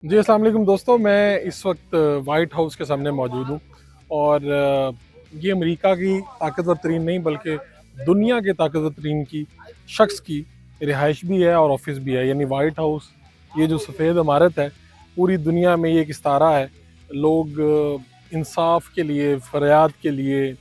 जी, अस्सलाम वालेकुम दोस्तों। मैं इस वक्त वाइट हाउस के सामने मौजूद हूँ और ये अमेरिका की ताकतवर तरीन नहीं बल्कि दुनिया के ताकतवर तरीन की शख्स की रिहाइश भी है और ऑफिस भी है। यानी वाइट हाउस, ये जो सफ़ेद इमारत है, पूरी दुनिया में ये एक इस्तारा है। लोग इंसाफ के लिए, फरियाद के लिए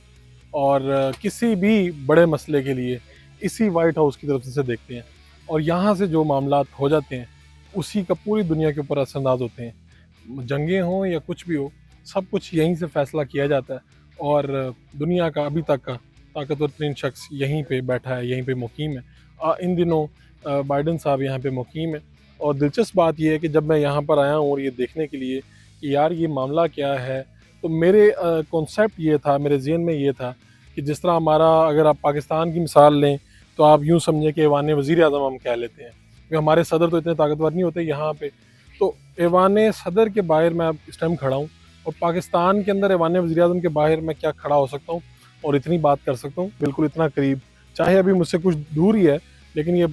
और किसी भी बड़े मसले के लिए इसी वाइट हाउस की तरफ से देखते हैं और यहाँ से जो मामलात हो जाते हैं उसी का पूरी दुनिया के ऊपर असरअंदाज होते हैं। जंगें हों या कुछ भी हो, सब कुछ यहीं से फ़ैसला किया जाता है और दुनिया का अभी तक का ताकतवर तरीन शख्स यहीं पे बैठा है, यहीं पे मुकीम है। इन दिनों बाइडन साहब यहाँ पे मुकीम है और दिलचस्प बात यह है कि जब मैं यहाँ पर आया हूँ और ये देखने के लिए कि यार ये मामला क्या है, तो मेरे कॉन्सेप्ट ये था, मेरे ज़हन में ये था कि जिस तरह हमारा, अगर आप पाकिस्तान की मिसाल लें तो आप यूँ समझें कि ऐवान वज़ीर-ए-आज़म हम कह लेते हैं, क्योंकि हमारे सदर तो इतने ताकतवर नहीं होते यहाँ पे। तो ऐवान सदर के बाहर मैं अब इस टाइम खड़ा हूँ और पाकिस्तान के अंदर ऐवान वज़ीर-ए-आज़म के बाहर मैं क्या खड़ा हो सकता हूँ और इतनी बात कर सकता हूँ, बिल्कुल इतना करीब। चाहे अभी मुझसे कुछ दूर ही है, लेकिन ये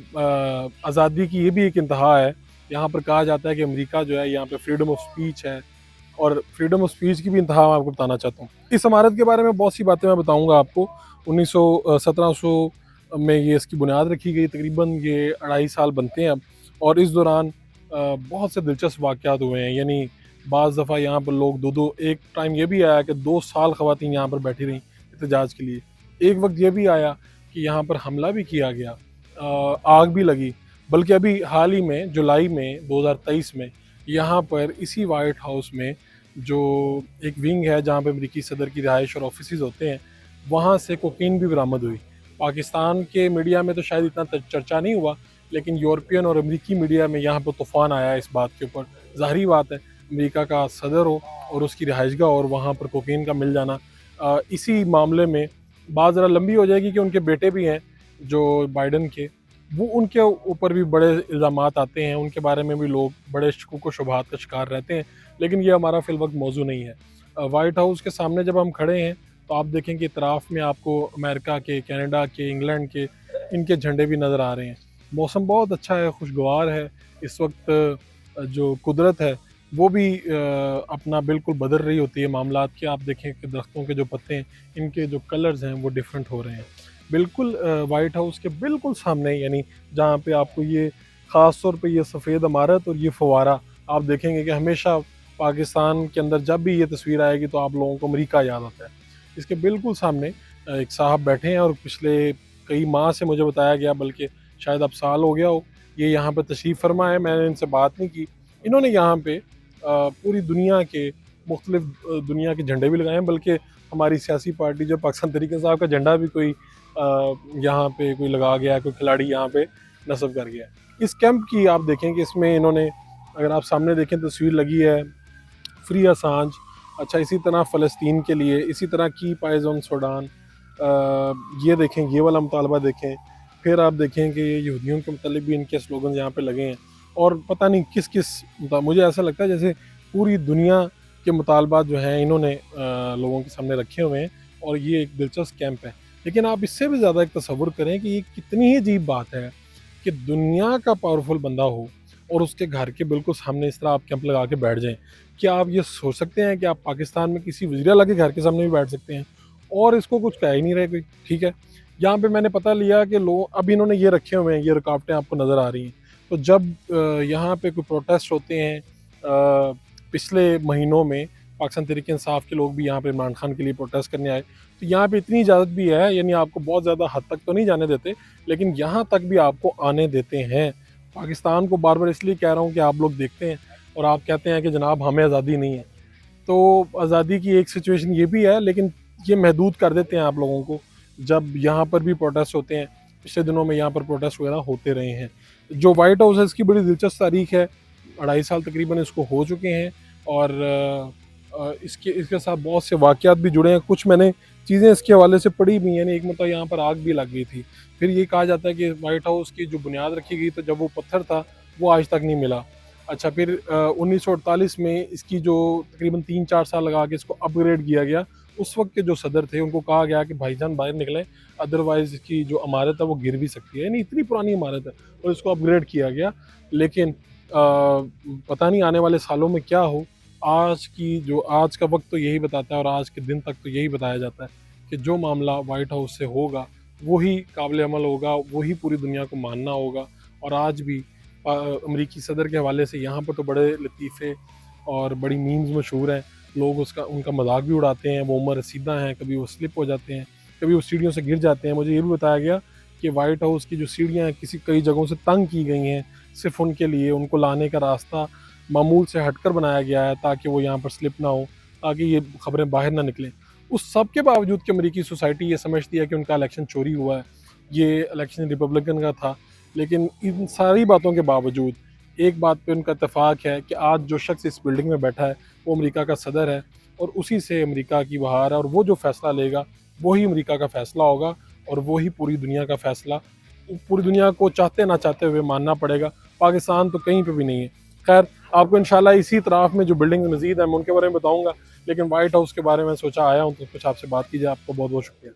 आज़ादी की ये भी एक इंतहा है। यहाँ पर कहा जाता है कि अमेरिका जो है, यहाँ पे फ्रीडम ऑफ स्पीच है और फ्रीडम ऑफ स्पीच की भी इंतहा मैं आपको बताना चाहता हूँ। इस इमारत के बारे में बहुत सी बातें मैं बताऊँगा आपको। 1700 में ये इसकी बुनियाद रखी गई, तकरीबन ये 2.5 साल बनते हैं अब, और इस दौरान बहुत से दिलचस्प वाक़यात हुए हैं। यानी बाज़ दफ़ा यहाँ पर लोग दो-दो, एक टाइम ये भी आया कि 2 साल ख़वातीन यहाँ पर बैठी रहीं एहतजाज के लिए। एक वक़्त ये भी आया कि यहाँ पर हमला भी किया गया, आग भी लगी। बल्कि अभी हाल ही में जुलाई में 2023 में यहाँ पर इसी वाइट हाउस में जो एक विंग है जहाँ पे अमेरिकी सदर की रिहाइश और ऑफिसेज़ होते हैं, वहाँ से कोकीन भी बरामद हुई। पाकिस्तान के मीडिया में तो शायद इतना चर्चा नहीं हुआ, लेकिन यूरोपियन और अमेरिकी मीडिया में यहाँ पर तूफ़ान आया इस बात के ऊपर। ज़ाहिरी बात है, अमेरिका का सदर हो और उसकी रिहाइशगाह और वहाँ पर कोकीन का मिल जाना। इसी मामले में बात ज़रा लंबी हो जाएगी कि उनके बेटे भी हैं जो बाइडन के, वो उनके ऊपर भी बड़े इल्ज़ामात आते हैं, उनके बारे में भी लोग बड़े शकूक व शुबहात का शिकार रहते हैं, लेकिन ये हमारा फ़िल वक़्त मौज़ू नहीं है। वाइट हाउस के सामने जब हम खड़े हैं तो आप देखें कि इतराफ़ में आपको अमेरिका के, कनाडा के, इंग्लैंड के, इनके झंडे भी नज़र आ रहे हैं। मौसम बहुत अच्छा है, खुशगवार है। इस वक्त जो कुदरत है वो भी अपना बिल्कुल बदल रही होती है मामलात के। आप देखें कि दरख्तों के जो पत्ते हैं, इनके जो कलर्स हैं वो डिफरेंट हो रहे हैं। बिल्कुल वाइट हाउस के बिल्कुल सामने, यानी जहाँ पे आपको ये ख़ास तौर पे ये सफ़ेद इमारत और ये फव्वारा, आप देखेंगे कि हमेशा पाकिस्तान के अंदर जब भी ये तस्वीर आएगी तो आप लोगों को अमेरिका याद आता है। इसके बिल्कुल सामने एक साहब बैठे हैं और पिछले कई माह से मुझे बताया गया, बल्कि शायद अब साल हो गया हो, ये यहाँ पे तशरीफ़ फरमा है। मैंने इनसे बात नहीं की। इन्होंने यहाँ पे पूरी दुनिया के मुख्तलिफ़ दुनिया के झंडे भी लगाए हैं, बल्कि हमारी सियासी पार्टी जो पाकिस्तान तहरीक इंसाफ का झंडा भी कोई यहाँ पे कोई लगा गया है, कोई खिलाड़ी यहाँ पे नस्ब कर गया है। इस कैंप की आप देखें कि इसमें इन्होंने, अगर आप सामने देखें तस्वीर लगी है फ्री असांज। अच्छा, इसी तरह फ़लस्तीन के लिए, इसी तरह की पाइज़ ऑन सूडान, ये देखें, ये वाला मुतालबा देखें। फिर आप देखें कि यहूदियों के मतलब भी इनके स्लोगन यहाँ पे लगे हैं और पता नहीं किस किस, मुझे ऐसा लगता है जैसे पूरी दुनिया के मुतालबात जो हैं इन्होंने लोगों के सामने रखे हुए हैं और ये एक दिलचस्प कैंप है। लेकिन आप इससे भी ज़्यादा एक तसव्वुर करें कि ये कितनी ही अजीब बात है कि दुनिया का पावरफुल बंदा हो और उसके घर के बिल्कुल सामने इस तरह आप कैंप लगा के बैठ जाएँ। क्या आप ये सोच सकते हैं कि आप पाकिस्तान में किसी वज़ीर आला के घर के सामने भी बैठ सकते हैं और इसको कुछ कह ही नहीं रहे कोई, ठीक है? यहाँ पे मैंने पता लिया कि लोग अब इन्होंने ये रखे हुए हैं, ये रुकावटें आपको नज़र आ रही हैं। तो जब यहाँ पे कोई प्रोटेस्ट होते हैं, पिछले महीनों में पाकिस्तान तहरीक इंसाफ के लोग भी यहाँ पे इमरान खान के लिए प्रोटेस्ट करने आए, तो यहाँ पे इतनी इजाज़त भी है, यानी आपको बहुत ज़्यादा हद तक तो नहीं जाने देते, लेकिन यहाँ तक भी आपको आने देते हैं। पाकिस्तान को बार-बार इसलिए कह रहा हूँ कि आप लोग देखते हैं और आप कहते हैं कि जनाब हमें आज़ादी नहीं है। तो आज़ादी की एक सिचुएशन ये भी है, लेकिन ये महदूद कर देते हैं आप लोगों को जब यहाँ पर भी प्रोटेस्ट होते हैं। पिछले दिनों में यहाँ पर प्रोटेस्ट वगैरह होते रहे हैं। जो वाइट हाउस है इसकी बड़ी दिलचस्प तारीख है, 2.5 साल तकरीबन इसको हो चुके हैं और इसके साथ बहुत से वाक़यात भी जुड़े हैं। कुछ मैंने चीज़ें इसके हवाले से पढ़ी भी हैं, यानी एक मतलब यहाँ पर आग भी लग गई थी। फिर ये कहा जाता है कि वाइट हाउस की जो बुनियाद रखी गई तो जब वो पत्थर था वो आज तक नहीं मिला। अच्छा, फिर 1948 में इसकी जो तकरीबन 3-4 साल लगा के इसको अपग्रेड किया गया। उस वक़्त के जो सदर थे उनको कहा गया कि भाईजान बाहर निकलें, अदरवाइज़ इसकी जो इमारत है वो गिर भी सकती है। यानी इतनी पुरानी इमारत है और इसको अपग्रेड किया गया। लेकिन पता नहीं आने वाले सालों में क्या हो। आज का वक्त तो यही बताता है और आज के दिन तक तो यही बताया जाता है कि जो मामला वाइट हाउस से होगा वही काबिल अमल होगा, वही पूरी दुनिया को मानना होगा। और आज भी अमरीकी सदर के हवाले से यहाँ पर तो बड़े लतीफ़े और बड़ी मीम्स मशहूर हैं। लोग उनका मजाक भी उड़ाते हैं। वो उमर रसीदा हैं, कभी वो स्लिप हो जाते हैं, कभी वो सीढ़ियों से गिर जाते हैं। मुझे ये भी बताया गया कि वाइट हाउस की जो सीढ़ियाँ हैं कई जगहों से तंग की गई हैं, सिर्फ उनके लिए। उनको लाने का रास्ता मामूल से हटकर बनाया गया है ताकि वो यहाँ पर स्लिप ना हो, ताकि ये खबरें बाहर ना निकलें। उस सब के बावजूद कि अमरीकी सोसाइटी ये समझती है कि उनका इलेक्शन चोरी हुआ है, ये इलेक्शन रिपब्लिकन का था, लेकिन इन सारी बातों के बावजूद एक बात पे उनका इत्तेफाक है कि आज जो शख्स इस बिल्डिंग में बैठा है वो अमेरिका का सदर है, और उसी से अमेरिका की बहार है। और वो जो फ़ैसला लेगा वही अमेरिका का फ़ैसला होगा, और वही पूरी दुनिया का फ़ैसला पूरी दुनिया को चाहते ना चाहते हुए मानना पड़ेगा। पाकिस्तान तो कहीं पे भी नहीं है। खैर, आपको इंशाल्लाह इसी इतराफ़ में जो बिल्डिंग मज़ीद है मैं उनके बारे में बताऊँगा, लेकिन वाइट हाउस के बारे में सोचा आया हूँ तो कुछ आपसे बात की जाए। आपका बहुत बहुत शुक्रिया।